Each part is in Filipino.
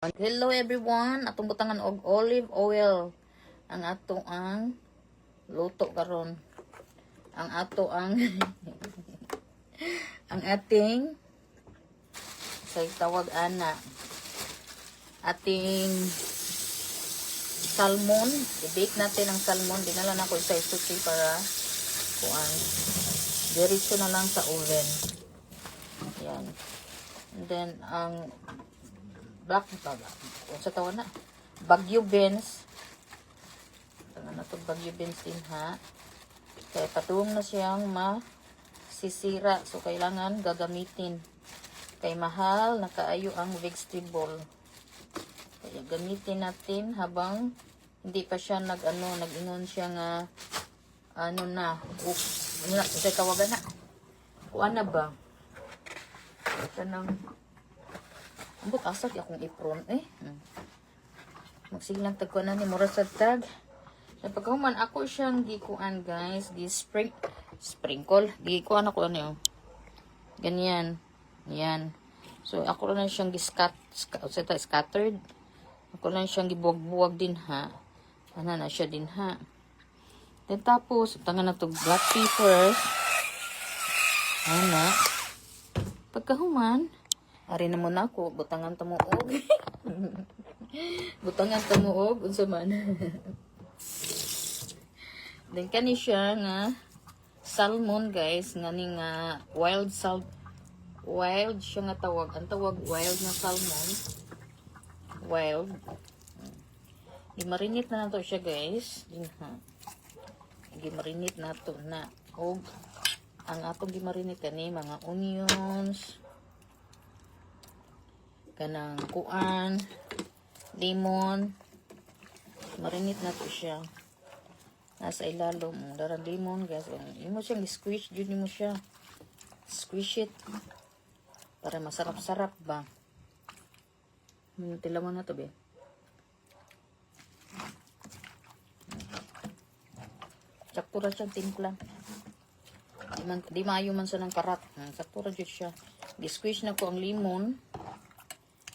Hello everyone, atong butangan og olive oil ang ato ang luto karon. Ang ato ang ang ating say tawag ana ating salmon. I-bake natin ang salmon. Dinala na ko sa sushi para kuan. Diretso na lang sa oven. Yan. And then ang black baga. Kung sa tawa na. Bagyo beans. Tangan na itong bagyo beans din ha. Kaya patuwang na siyang masisira. So, kailangan gagamitin. Kaya mahal, nakaayo ang vegetable. Kaya gamitin natin habang hindi pa siya nag-inon siya nga oops. Kasi kawagan na. Kuha na ba? Ito nang ambot asag akong ipron magsilang tagko na ni mura sa tag sa pagkahuman ako siyang gikuan guys sprinkle gikuan ako ganyan yan so ako lang siyang scattered ako lang siyang gibuwag-buwag din ha na siya din ha then tapos tangan na to black pepper pagkahuman ari na muna ako, butangan tamuog. Butangan tamuog, unsa man. Then kani siya nga salmon guys, ngani nga wild siya nga tawag. Ang tawag wild na salmon. Wild. Gimarinate na nato siya guys. Gimarinate na to na. Og ang atong gimarinate kani mga onions, kanang kuan, lemon, marinate na to siya. Nasa ilalom, darang lemon guys. Imo siyang squish, yun mo siya. Squish it. Para masarap-sarap ba. Tilawan na to be. Saktura siyang timpla. Di maayo man sa ng karat. Saktura dyan siya. Di-squish na ko ang lemon.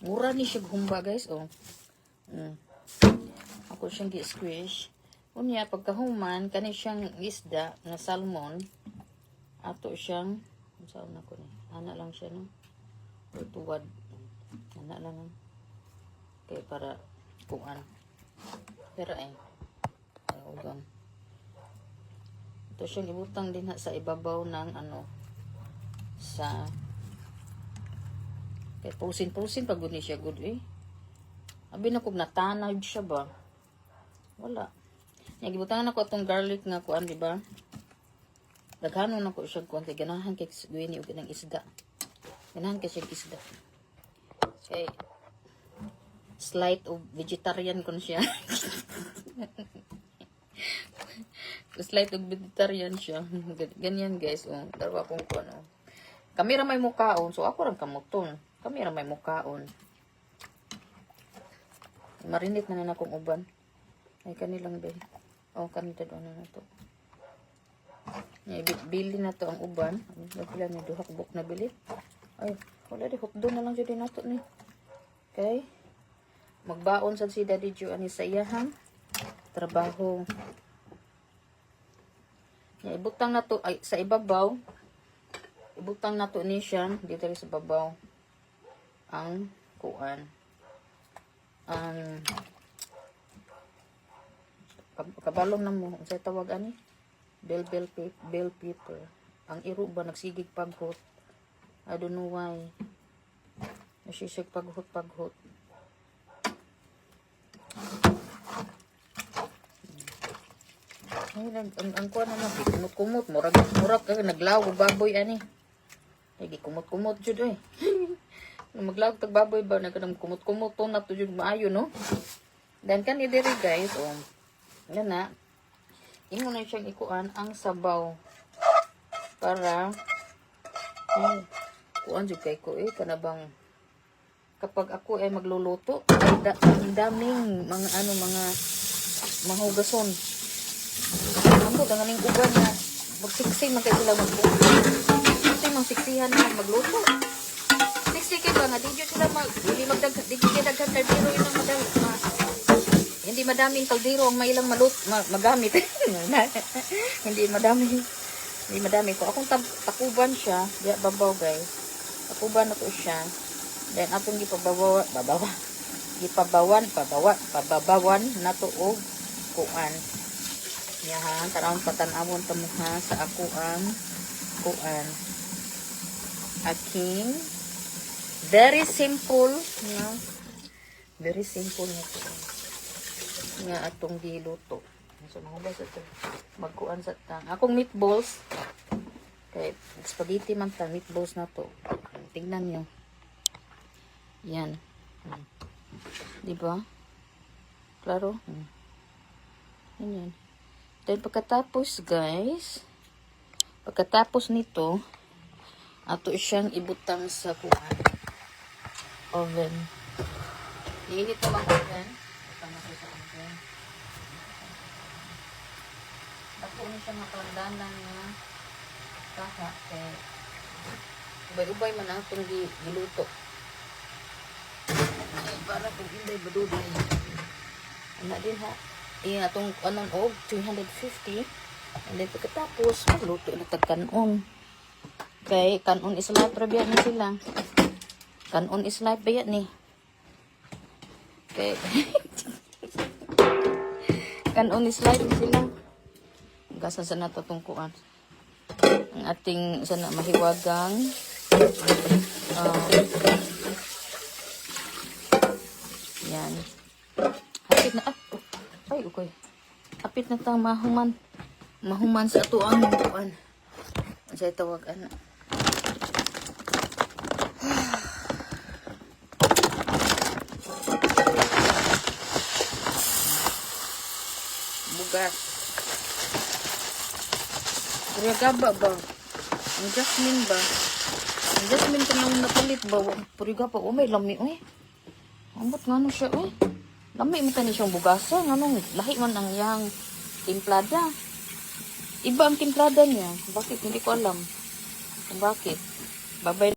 Mura ni siya humba guys ako siyang gi-squish unya pagkahuman kani siyang isda na salmon ato siyang saan na ko ni ana lang siya no tuwad ana lang kay para kuan pero ugan ito siyang ibutang din sa ibabaw ng sa kaya pusin pag ni siya good abi na kog natanag siya ba wala nagibutangan ako atong garlic nga kuan di ba daghanon nako siya kuan kay ganahan kay guini og ganang isda ganahan kay siya isda kay slight of vegetarian kon siya slight of vegetarian siya ganyan guys darawa kong kuan kami ra may mukaon so ako ra kamuton kami ra may mukaon. Marinate na akong uban. Ay kanilang be. Kanito doon na to. Bili na to ang uban. Nagpila ni duha buk na bili. Ay, wala di hotdog na lang jud nato ni. Okay? Magbaon sad si Daddy Joe ani sa iyahang trabaho. Ibutang na to ay sa ibabaw. Ibutang na to ni siya dito sa babaw. Ang kuan kabalong na mo sa tawag ani bell pepper ang iro ba nagsigig paghot I don't know why nasisig paghot ang kuan na kumot murag naglaw baboy ani ay kumot jud maglawag tag baboy ba nagkanang kumot-kumot to na to jud maayo no then kan diri guys yan na imo na siyang ikuan ang sabaw para kuan jud kay ko kanabang kapag ako ay magluluto ay daming mga mahugason amo danganing uban na magsiksi man kay sila magbuo kasi mang siksihan na magluto siksik ba nga di jud sila di jud daghan kaldero ilang madam. Hindi madaming kaldero ang mailang magamit. Hindi madami ko. Akong takuban siya, diya babaw guys. Takuban na to siya. Then atong pababawan na to og kuan. Yahan, tanawon patanawon ta mo ha sa ako ang kuan. Aking very simple nga. Very simple na to. Nga atong giluto. So mahubay sa to. Magkuan sa tang. Akong meatballs. Kay spaghetti man ta meatballs na to. Tingnan niyo. Yan. Di ba? Klaro? Yan. Then pagkatapos guys, pagkatapos nito, ato siyang ibutang sa kuan. Oven. Iinit naman oven. Butang na sa oven. Ako na siya makalandanan nga kaka. Ubay-ubay man ang itong giluto. Para kung hindi baduday. Ano din ha? Iyan atong anong og 350. And then pagkatapos, magluto na tagkanon. Kay kanon is life rabia ni sila. Kanon is life ba ni? Kay kanon is life sila. Gasa sa nato tong kuan. Ang ating sana mahiwagang yan. Hapit na ay okay. Hapit na tang mahuman sa ato ang kuan. Sa tawag ana. Bugas. Purigaba ba? Ang jasmine ba? Ang jasmine kanyang napalit ba? Purigaba. Oh, may lami. Uy. Ambot nga no siya. Uy. Lami mo tani siyang bugasa. Nga nung lahi man ang yang timplada. Iba ang timplada niya. Bakit? Hindi ko alam. Kung bakit. Babay